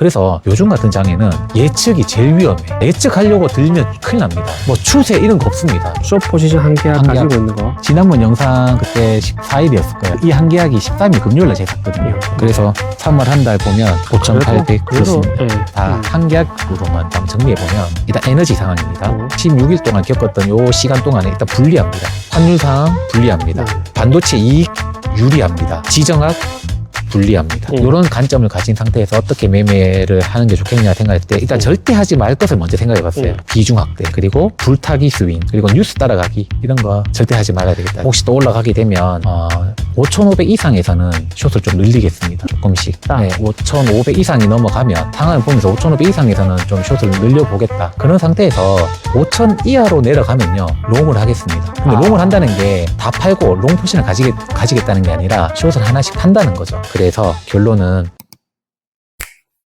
그래서 요즘 같은 장에는 예측이 제일 위험해. 예측하려고 들면 큰일 납니다. 뭐 추세 이런 거 없습니다. 숏 포지션 한 계약 한 계약. 가지고 있는 거. 지난번 영상 그때 14일이었을 거예요. 이 한 계약이 13일 금요일날 제가 샀거든요. 그래서 3월 한 달 보면 5,800 그렇습니다. 예. 다 한 계약으로만 정리해보면 일단 에너지 상황입니다. 16일 동안 겪었던 요 시간 동안에 일단 불리합니다. 환율 상황 불리합니다. 반도체 이익 유리합니다. 지정학 불리합니다. 이런 관점을 가진 상태에서 어떻게 매매를 하는 게 좋겠냐 생각할 때 일단 절대 하지 말 것을 먼저 생각해 봤어요. 비중 확대, 그리고 불타기 스윙, 그리고 뉴스 따라가기 이런 거 절대 하지 말아야 되겠다. 혹시 또 올라가게 되면 5,500 이상에서는 숏을 좀 늘리겠습니다. 조금씩. 네, 5,500 이상이 넘어가면 상황을 보면서 5,500 이상에서는 좀 숏을 늘려보겠다. 그런 상태에서 5,000 이하로 내려가면요 롱을 하겠습니다. 근데 롱을 한다는 게 다 팔고 롱 포지션을 가지겠다는 게 아니라 숏을 하나씩 판다는 거죠. 그래서 결론은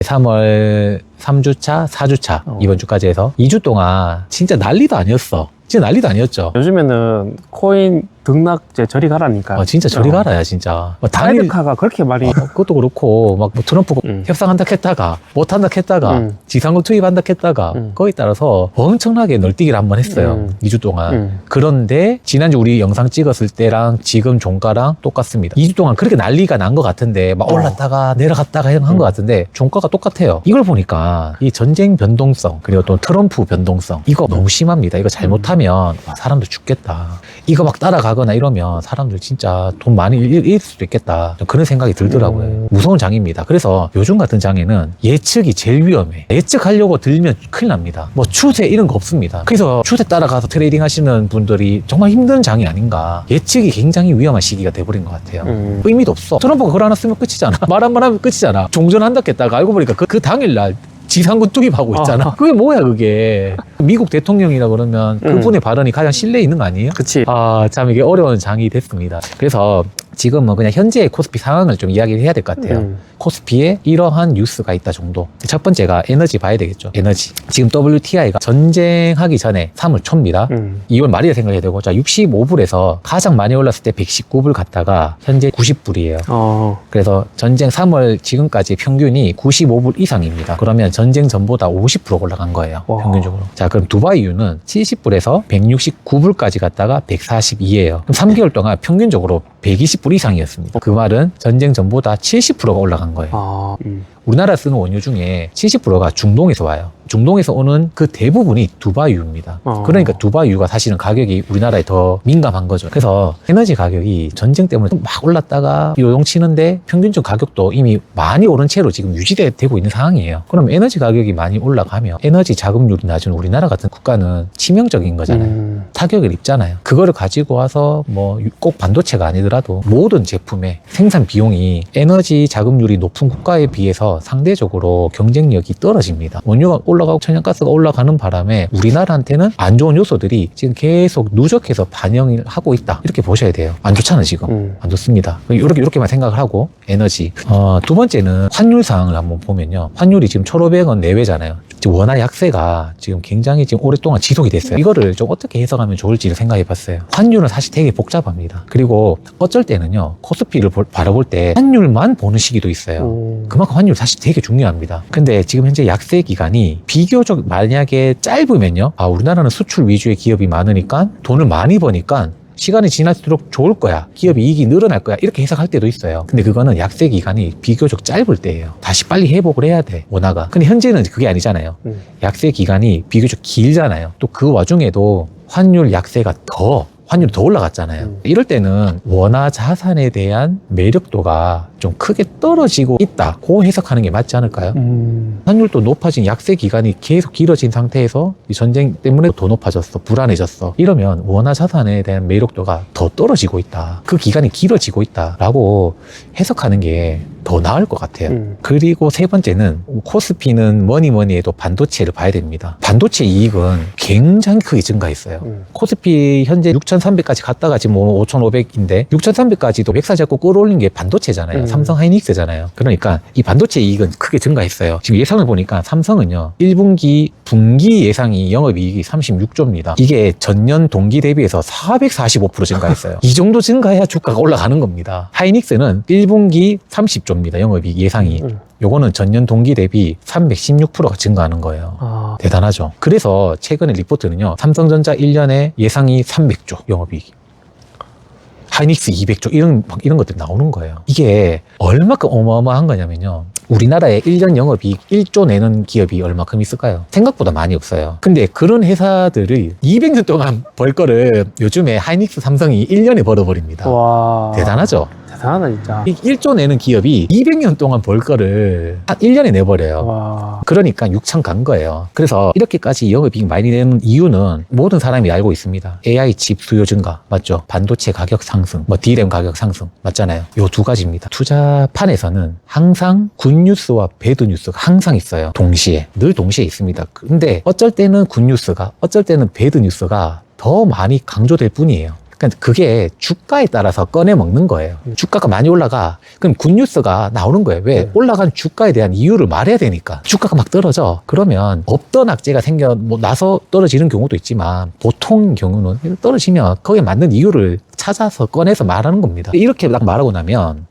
3월 3주차, 4주차 이번 주까지 해서 2주 동안 진짜 난리도 아니었어. 진짜 난리도 아니었죠. 요즘에는 코인 등락제 저리 가라니까. 진짜 저리 가라야 진짜. 당일 다이드카가 그렇게 말이. 그것도 그렇고 막 트럼프가 협상한다 했다가 못한다 했다가 지상국 투입한다 했다가 거기에 따라서 엄청나게 널뛰기를 한번 했어요. 2주 동안. 그런데 지난주 우리 영상 찍었을 때랑 지금 종가랑 똑같습니다. 2주 동안 그렇게 난리가 난 것 같은데 막 올랐다가 내려갔다가 한 것 같은데 종가가 똑같아요. 이걸 보니까 이 전쟁 변동성 그리고 또 트럼프 변동성 이거 너무 심합니다. 이거 잘못하면 사람들 죽겠다. 이거 막 따라가거나 이러면 사람들 진짜 돈 많이 잃을 수도 있겠다. 그런 생각이 들더라고요. 무서운 장입니다. 그래서 요즘 같은 장에는 예측이 제일 위험해. 예측하려고 들면 큰일 납니다. 뭐 추세 이런 거 없습니다. 그래서 추세 따라가서 트레이딩 하시는 분들이 정말 힘든 장이 아닌가. 예측이 굉장히 위험한 시기가 돼버린 것 같아요. 의미도 없어. 트럼프가 그걸 하나 쓰면 끝이잖아. 말 한 번 하면 끝이잖아. 종전한다 했다가 알고 보니까 그 당일날 지상군 투입하고 있잖아. 그게 뭐야 그게. 미국 대통령이라 그러면 그분의 발언이 가장 신뢰 있는 거 아니에요? 그치. 참 이게 어려운 장이 됐습니다. 그래서 지금은 그냥 현재의 코스피 상황을 좀 이야기를 해야 될 것 같아요. 코스피에 이러한 뉴스가 있다 정도. 첫 번째가 에너지 봐야 되겠죠. 에너지. 지금 WTI가 전쟁하기 전에 3월 초입니다. 2월 말이라 생각해야 되고, 자, 65불에서 가장 많이 올랐을 때 119불 갔다가 현재 90불이에요. 그래서 전쟁 3월 지금까지 평균이 95불 이상입니다. 그러면 전쟁 전보다 50% 올라간 거예요. 평균적으로. 자, 그럼 두바이유는 70불에서 169불까지 갔다가 142예요. 그럼 3개월 동안 평균적으로 120불 이상이었습니다. 그 말은 전쟁 전보다 70%가 올라간 거예요. 우리나라 쓰는 원유 중에 70%가 중동에서 와요. 중동에서 오는 그 대부분이 두바이유입니다. 그러니까 두바이유가 사실은 가격이 우리나라에 더 민감한 거죠. 그래서 에너지 가격이 전쟁 때문에 막 올랐다가 요동치는데 평균적 가격도 이미 많이 오른 채로 지금 유지되고 있는 상황이에요. 그럼 에너지 가격이 많이 올라가면 에너지 자금률이 낮은 우리나라 같은 국가는 치명적인 거잖아요. 타격을 입잖아요. 그거를 가지고 와서 뭐 꼭 반도체가 아니더라도 모든 제품의 생산 비용이 에너지 자금률이 높은 국가에 비해서 상대적으로 경쟁력이 떨어집니다. 원유가 올라가고 천연가스가 올라가는 바람에 우리나라한테는 안 좋은 요소들이 지금 계속 누적해서 반영을 하고 있다. 이렇게 보셔야 돼요. 안 좋잖아 지금. 안 좋습니다. 이렇게만 생각을 하고 에너지. 두 번째는 환율 상황을 한번 보면요. 환율이 지금 1,500원 내외잖아요. 원화 약세가 지금 굉장히 지금 오랫동안 지속이 됐어요. 이거를 좀 어떻게 해석하면 좋을지를 생각해 봤어요. 환율은 사실 되게 복잡합니다. 그리고 어쩔 때는요, 코스피를 바라볼 때 환율만 보는 시기도 있어요. 그만큼 환율 사실 되게 중요합니다. 근데 지금 현재 약세 기간이 비교적 만약에 짧으면요, 우리나라는 수출 위주의 기업이 많으니까 돈을 많이 버니까 시간이 지날수록 좋을 거야. 기업이 이익이 늘어날 거야. 이렇게 해석할 때도 있어요. 근데 그거는 약세 기간이 비교적 짧을 때예요. 다시 빨리 회복을 해야 돼, 원화가. 근데 현재는 그게 아니잖아요. 약세 기간이 비교적 길잖아요. 또 그 와중에도 환율 약세가 환율이 더 올라갔잖아요. 이럴 때는 원화 자산에 대한 매력도가 좀 크게 떨어지고 있다. 고 해석하는 게 맞지 않을까요? 환율도 높아진 약세 기간이 계속 길어진 상태에서 이 전쟁 때문에 더 높아졌어. 불안해졌어. 이러면 원화 자산에 대한 매력도가 더 떨어지고 있다. 그 기간이 길어지고 있다라고 해석하는 게 더 나을 것 같아요. 그리고 세 번째는 코스피는 뭐니 해도 반도체를 봐야 됩니다. 반도체 이익은 굉장히 크게 증가했어요. 코스피 현재 6,300까지 갔다가 지금 5,500인데 6,300까지도 백사 잡고 끌어올린 게 반도체잖아요. 삼성 하이닉스잖아요. 그러니까 이 반도체 이익은 크게 증가했어요. 지금 예상을 보니까 삼성은요, 1분기 분기 예상이 영업이익이 36조입니다. 이게 전년 동기 대비해서 445% 증가했어요. 이 정도 증가해야 주가가 올라가는 겁니다. 하이닉스는 1분기 30조입니다. 영업이익 예상이. 요거는 전년 동기 대비 316%가 증가하는 거예요. 대단하죠. 그래서 최근에 리포트는요, 삼성전자 1년에 예상이 300조 영업이익, 하이닉스 200조 이런 것들이 나오는 거예요. 이게 얼마큼 어마어마한 거냐면요, 우리나라에 1년 영업이익 1조 내는 기업이 얼마큼 있을까요? 생각보다 많이 없어요. 근데 그런 회사들이 200년 동안 벌 거를 요즘에 하이닉스, 삼성이 1년에 벌어버립니다. 와. 대단하죠? 대단하다, 진짜. 1조 내는 기업이 200년 동안 벌 거를 한 1년에 내버려요. 와. 그러니까 6천 간 거예요. 그래서 이렇게까지 영업이익 많이 내는 이유는 모든 사람이 알고 있습니다. AI 칩 수요 증가, 맞죠? 반도체 가격 상승, D램 가격 상승, 맞잖아요. 요 두 가지입니다. 투자판에서는 항상 굿뉴스와 배드뉴스가 항상 있어요. 동시에. 늘 동시에 있습니다. 근데 어쩔 때는 굿뉴스가, 어쩔 때는 배드뉴스가 더 많이 강조될 뿐이에요. 그러니까 그게 주가에 따라서 꺼내 먹는 거예요. 주가가 많이 올라가, 그럼 굿뉴스가 나오는 거예요. 왜? 올라간 주가에 대한 이유를 말해야 되니까. 주가가 막 떨어져. 그러면 없던 악재가 나서 떨어지는 경우도 있지만, 보통 경우는 떨어지면 거기에 맞는 이유를 찾아서 꺼내서 말하는 겁니다. 이렇게 딱 말하고 나면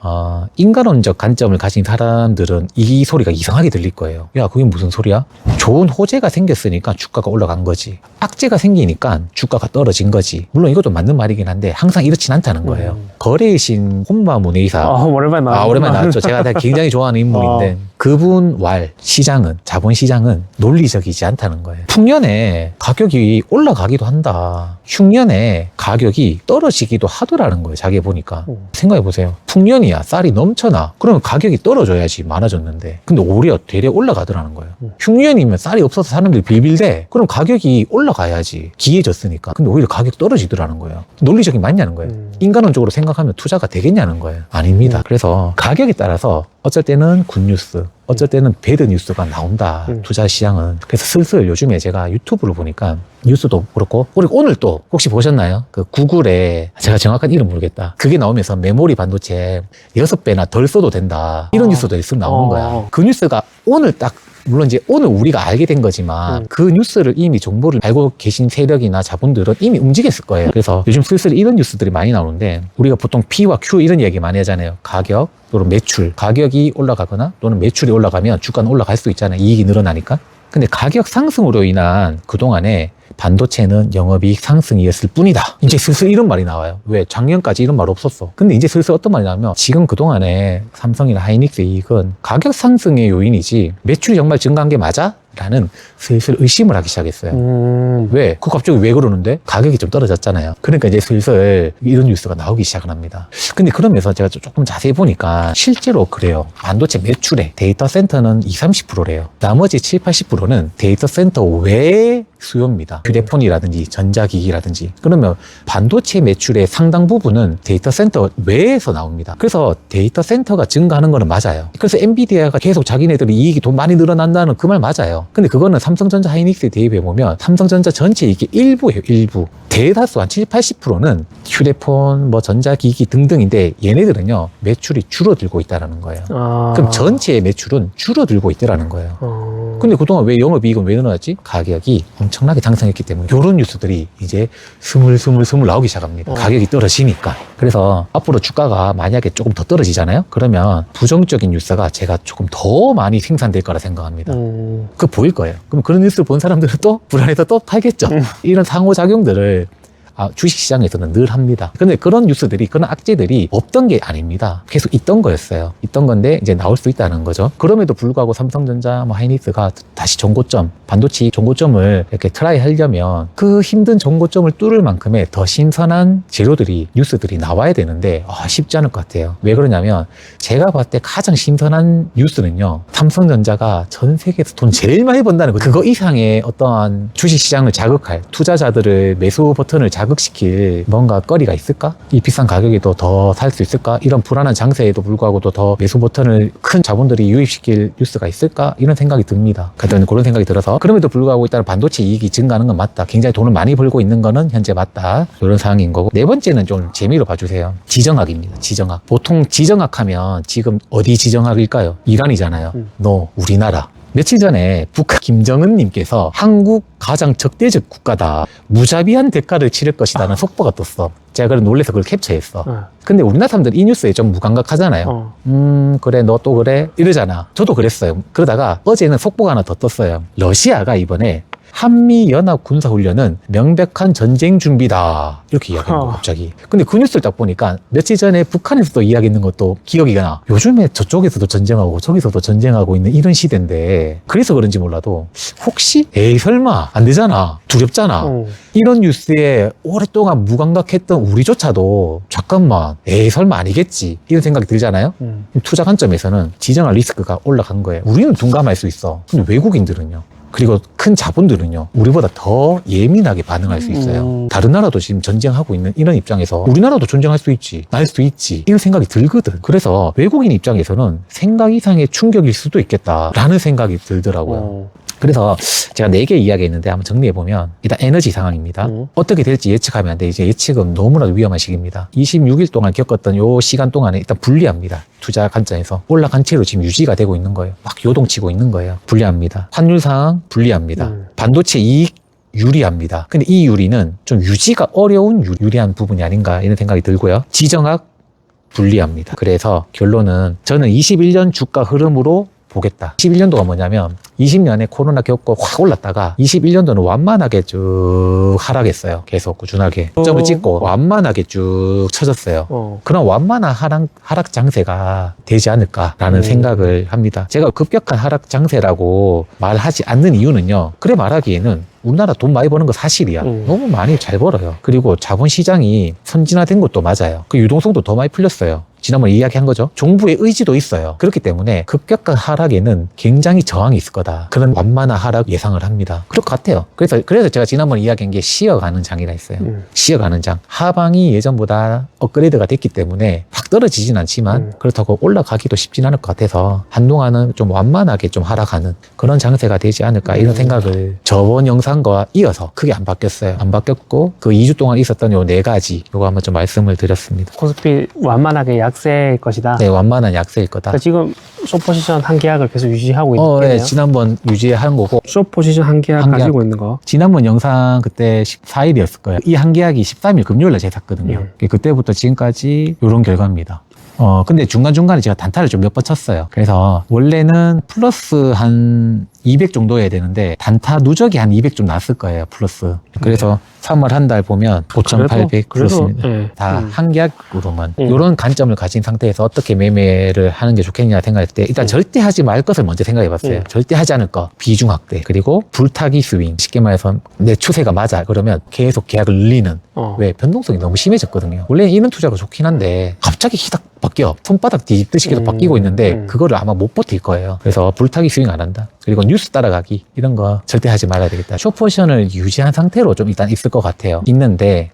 인간론적 관점을 가진 사람들은 이 소리가 이상하게 들릴 거예요. 야, 그게 무슨 소리야? 좋은 호재가 생겼으니까 주가가 올라간 거지, 악재가 생기니까 주가가 떨어진 거지. 물론 이것도 맞는 말이긴 한데 항상 이렇진 않다는 거예요. 거래의 신 혼마 문의사, 오랜만에 나왔죠. 오랜만에 나왔죠. 제가 굉장히 좋아하는 인물인데 그분 시장은, 자본시장은 논리적이지 않다는 거예요. 풍년에 가격이 올라가기도 한다, 흉년에 가격이 떨어지기도 하더라는 거예요. 자기 보니까. 생각해보세요. 풍년이야, 쌀이 넘쳐나, 그러면 가격이 떨어져야지, 많아졌는데. 근데 오히려 되려 올라가더라는 거예요. 흉년이면 쌀이 없어서 사람들이 빌빌대, 그럼 가격이 올라가야지, 기해졌으니까. 근데 오히려 가격 떨어지더라는 거예요. 논리적이 맞냐는 거예요. 인간론적으로 생각하면 투자가 되겠냐는 거예요. 아닙니다. 그래서 가격에 따라서 어쩔 때는 굿뉴스, 어쩔 때는 배드뉴스가 나온다, 투자 시장은. 그래서 슬슬 요즘에 제가 유튜브를 보니까 뉴스도 그렇고, 그리고 오늘 또 혹시 보셨나요? 그 구글에, 제가 정확한 이름 모르겠다, 그게 나오면서 메모리 반도체 6배나 덜 써도 된다, 이런 뉴스도 쓱 나오는 거야. 그 뉴스가 오늘 딱, 물론 이제 오늘 우리가 알게 된 거지만 그 뉴스를 이미 정보를 알고 계신 세력이나 자본들은 이미 움직였을 거예요. 그래서 요즘 슬슬 이런 뉴스들이 많이 나오는데, 우리가 보통 P와 Q 이런 이야기 많이 하잖아요. 가격 또는 매출. 가격이 올라가거나 또는 매출이 올라가면 주가는 올라갈 수 있잖아요. 이익이 늘어나니까. 근데 가격 상승으로 인한 그동안에 반도체는 영업이익 상승이었을 뿐이다, 이제 슬슬 이런 말이 나와요. 왜? 작년까지 이런 말 없었어. 근데 이제 슬슬 어떤 말이 나오면, 지금 그동안에 삼성이나 하이닉스 이익은 가격 상승의 요인이지 매출이 정말 증가한 게 맞아? 라는 슬슬 의심을 하기 시작했어요. 왜? 갑자기 왜 그러는데? 가격이 좀 떨어졌잖아요. 그러니까 이제 슬슬 이런 뉴스가 나오기 시작을 합니다. 근데 그러면서 제가 조금 자세히 보니까 실제로 그래요. 반도체 매출에 데이터 센터는 20-30%래요. 나머지 70-80%는 데이터 센터 외의 수요입니다. 휴대폰이라든지 전자기기라든지. 그러면 반도체 매출의 상당 부분은 데이터 센터 외에서 나옵니다. 그래서 데이터 센터가 증가하는 거는 맞아요. 그래서 엔비디아가 계속 자기네들이 이익이 돈 많이 늘어난다는 그 말 맞아요. 근데 그거는 삼성전자 하이닉스에 대입해보면 삼성전자 전체 이게 일부예요, 일부. 대다수 한 70-80%는 휴대폰, 전자기기 등등인데, 얘네들은요, 매출이 줄어들고 있다는 거예요. 그럼 전체의 매출은 줄어들고 있다는 거예요. 근데 그동안 왜 영업이익은 왜 늘어났지? 가격이 엄청나게 상승했기 때문에. 이런 뉴스들이 이제 스물스물 나오기 시작합니다. 가격이 떨어지니까. 그래서 앞으로 주가가 만약에 조금 더 떨어지잖아요? 그러면 부정적인 뉴스가 제가 조금 더 많이 생산될 거라 생각합니다. 그거 보일 거예요. 그럼 그런 뉴스를 본 사람들은 또 불안해서 또 팔겠죠. 이런 상호작용들을 주식시장에서는 늘 합니다. 근데 그런 뉴스들이, 그런 악재들이 없던 게 아닙니다. 계속 있던 거였어요. 있던 건데 이제 나올 수 있다는 거죠. 그럼에도 불구하고 삼성전자, 하이닉스가 다시 정고점, 반도체 정고점을 이렇게 트라이 하려면 그 힘든 정고점을 뚫을 만큼의 더 신선한 재료들이, 뉴스들이 나와야 되는데 쉽지 않을 것 같아요. 왜 그러냐면, 제가 봤을 때 가장 신선한 뉴스는요, 삼성전자가 전 세계에서 돈 제일 많이 번다는 거, 그거 이상의 어떠한 주식시장을 자극할, 투자자들의 매수 버튼을 자극할 자극시킬 뭔가 거리가 있을까? 이 비싼 가격에도 더 살 수 있을까? 이런 불안한 장세에도 불구하고도 더 매수 버튼을 큰 자본들이 유입시킬 뉴스가 있을까? 이런 생각이 듭니다. 그런 생각이 들어서 그럼에도 불구하고 일단 반도체 이익이 증가하는 건 맞다. 굉장히 돈을 많이 벌고 있는 거는 현재 맞다. 이런 상황인 거고 네 번째는 좀 재미로 봐주세요. 지정학입니다. 지정학. 보통 지정학하면 지금 어디 지정학일까요? 이란이잖아요. 우리나라. 며칠 전에 북한 김정은님께서 한국 가장 적대적 국가다. 무자비한 대가를 치를 것이라는 속보가 떴어. 제가 그래 놀래서 그걸 캡처했어. 근데 우리나라 사람들 이 뉴스에 좀 무감각하잖아요. 그래 너 또 그래? 이러잖아. 저도 그랬어요. 그러다가 어제는 속보가 하나 더 떴어요. 러시아가 이번에 한미연합 군사훈련은 명백한 전쟁 준비다. 이렇게 이야기한 거예요, 갑자기. 근데 그 뉴스를 딱 보니까 며칠 전에 북한에서도 이야기했는 것도 기억이 나. 요즘에 저쪽에서도 전쟁하고 저기서도 전쟁하고 있는 이런 시대인데 그래서 그런지 몰라도 혹시 에이 설마 안 되잖아. 두렵잖아. 이런 뉴스에 오랫동안 무감각했던 우리조차도 잠깐만 에이 설마 아니겠지. 이런 생각이 들잖아요. 투자 관점에서는 지정할 리스크가 올라간 거예요. 우리는 둔감할 수 있어. 근데 외국인들은요. 그리고 큰 자본들은요, 우리보다 더 예민하게 반응할 수 있어요. 다른 나라도 지금 전쟁하고 있는 이런 입장에서 우리나라도 전쟁할 수 있지, 날 수도 있지, 이런 생각이 들거든. 그래서 외국인 입장에서는 생각 이상의 충격일 수도 있겠다라는 생각이 들더라고요. 그래서 제가 4개 이야기했는데 한번 정리해보면 일단 에너지 상황입니다. 어떻게 될지 예측하면 안 돼. 이제 예측은 너무나도 위험한 시기입니다. 26일 동안 겪었던 요 시간 동안에 일단 불리합니다. 투자 관점에서 올라간 채로 지금 유지가 되고 있는 거예요. 막 요동치고 있는 거예요. 불리합니다. 환율 상황 불리합니다. 반도체 이익 유리합니다. 근데 이 유리는 좀 유지가 어려운 유리한 부분이 아닌가 이런 생각이 들고요. 지정학 불리합니다. 그래서 결론은 저는 21년 주가 흐름으로 보겠다. 21년도가 뭐냐면 20년에 코로나 겪고 확 올랐다가 21년도는 완만하게 쭉 하락했어요. 계속 꾸준하게 점을 찍고 완만하게 쭉 쳐졌어요. 그런 완만한 하락 장세가 되지 않을까라는 생각을 합니다. 제가 급격한 하락 장세라고 말하지 않는 이유는요. 그래 말하기에는 우리나라 돈 많이 버는 거 사실이야. 너무 많이 잘 벌어요. 그리고 자본시장이 선진화된 것도 맞아요. 그 유동성도 더 많이 풀렸어요. 지난번에 이야기한 거죠. 정부의 의지도 있어요. 그렇기 때문에 급격한 하락에는 굉장히 저항이 있을 거다. 그런 완만한 하락 예상을 합니다. 그럴 것 같아요. 그래서 제가 지난번에 이야기한 게 쉬어가는 장이라 했어요. 쉬어가는 장. 하방이 예전보다 업그레이드가 됐기 때문에 확 떨어지진 않지만 그렇다고 올라가기도 쉽진 않을 것 같아서 한동안은 좀 완만하게 좀 하락하는 그런 장세가 되지 않을까 이런 생각을 저번 영상과 이어서 크게 안 바뀌었어요. 안 바뀌었고 그 2주 동안 있었던 요 4가지 요거 한번 좀 말씀을 드렸습니다. 코스피 완만하게 약세일 것이다. 네, 완만한 약세일 거다. 그러니까 지금 숏포지션 한 계약을 계속 유지하고 있는 거예요. 네, 지난번 유지한 거고 숏포지션 한 계약 가지고 있는 거. 지난번 영상 그때 14일이었을 거예요. 이 한 계약이 13일 금요일날 제가 샀거든요. 그때부터 지금까지 이런 결과입니다. 근데 중간중간에 제가 단타를 좀 몇 번 쳤어요. 그래서 원래는 플러스 한 200 정도 해야 되는데 단타 누적이 한 200 좀 났을 거예요. 플러스. 그래서 3월 한 달 보면 5,800 플러스입니다. 네. 다 한 계약으로만. 이런 관점을 가진 상태에서 어떻게 매매를 하는 게 좋겠냐 생각할 때 일단 절대 하지 말 것을 먼저 생각해 봤어요. 절대 하지 않을 거. 비중 확대. 그리고 불타기 스윙. 쉽게 말해서 내 추세가 맞아. 그러면 계속 계약을 늘리는. 왜? 변동성이 너무 심해졌거든요. 원래 이런 투자가 좋긴 한데 갑자기 히닥 바뀌어. 손바닥 뒤집듯이 계속 바뀌고 있는데 그거를 아마 못 버틸 거예요. 그래서 불타기 스윙 안 한다. 그리고 뉴스 따라가기 이런 거 절대 하지 말아야 되겠다. 숏포지션을 유지한 상태로 좀 일단 있을 것 같아요. 있는데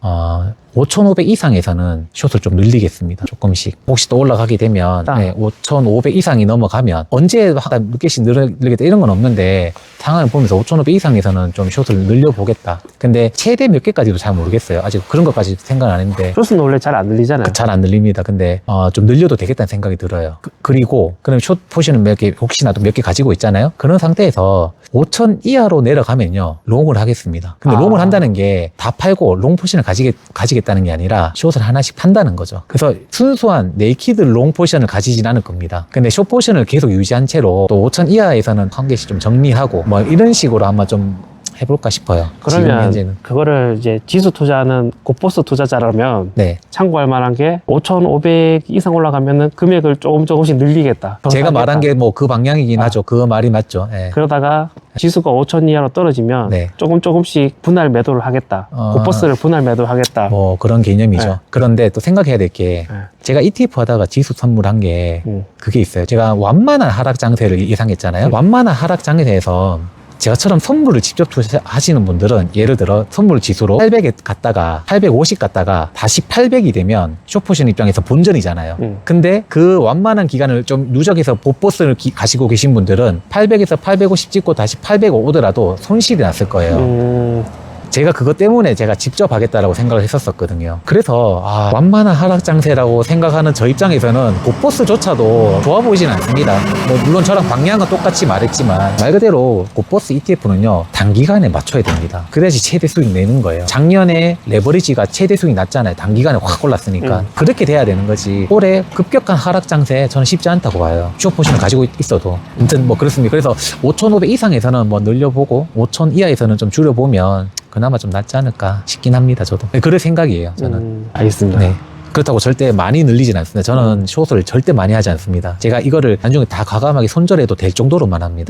5,500 이상에서는 숏을 좀 늘리겠습니다. 조금씩. 혹시 또 올라가게 되면 5,500 이상이 넘어가면 언제 몇 개씩 늘리겠다 이런 건 없는데 상황을 보면서 5,500 이상에서는 좀 숏을 늘려보겠다. 근데 최대 몇 개까지도 잘 모르겠어요. 아직 그런 것까지 생각 안 했는데 숏은 원래 잘 안 늘리잖아요. 잘 안 늘립니다. 근데 좀 늘려도 되겠다는 생각이 들어요. 그리고 그럼 숏 포지션은 몇 개 혹시나도 몇 개 가지고 있잖아요. 그런 상태에서 5,000 이하로 내려가면요 롱을 하겠습니다. 근데 롱을 한다는 게 다 팔고 롱 포지션을 가지겠다는 게 아니라 숏을 하나씩 판다는 거죠. 그래서 순수한 네이키드 롱 포지션을 가지진 않을 겁니다. 근데 숏 포지션을 계속 유지한 채로 또 5,000 이하에서는 한 개씩 좀 정리하고 뭐 이런 식으로 아마 좀 해볼까 싶어요. 그러면 현재는. 그거를 이제 지수 투자하는 고포스 투자자라면 네. 참고할 만한 게 5,500 이상 올라가면은 금액을 조금씩 늘리겠다. 제가 말한 게 뭐 그 방향이긴 하죠. 그 말이 맞죠. 네. 그러다가 지수가 5,000 이하로 떨어지면 네. 조금씩 분할 매도를 하겠다. 고포스를 분할 매도하겠다. 뭐 그런 개념이죠. 네. 그런데 또 생각해야 될 게 제가 ETF 하다가 지수 선물한 게 그게 있어요. 제가 완만한 하락 장세를 예상했잖아요. 완만한 하락 장세에서 제가처럼 선물을 직접 투자하시는 분들은 예를 들어 선물 지수로 800에 갔다가 850 갔다가 다시 800이 되면 숏포션 입장에서 본전이잖아요. 근데 그 완만한 기간을 좀 누적해서 보버스를 가시고 계신 분들은 800에서 850 찍고 다시 800 오더라도 손실이 났을 거예요. 제가 그것 때문에 제가 직접 하겠다라고 생각을 했었거든요. 그래서 완만한 하락 장세라고 생각하는 저 입장에서는 고버스조차도 좋아 보이진 않습니다. 뭐 물론 저랑 방향은 똑같이 말했지만 말 그대로 고버스 ETF는요 단기간에 맞춰야 됩니다. 그래야지 최대 수익 내는 거예요. 작년에 레버리지가 최대 수익 났잖아요. 단기간에 확 올랐으니까 그렇게 돼야 되는 거지. 올해 급격한 하락 장세 저는 쉽지 않다고 봐요. 숏포션을 가지고 있어도 아무튼 뭐 그렇습니다. 그래서 5,500 이상에서는 뭐 늘려보고 5,000 이하에서는 좀 줄여보면 그나마 좀 낫지 않을까 싶긴 합니다. 저도 그럴 생각이에요. 저는. 알겠습니다. 네. 그렇다고 절대 많이 늘리진 않습니다. 저는 숏을 절대 많이 하지 않습니다. 제가 이거를 나중에 다 과감하게 손절해도 될 정도로만 합니다.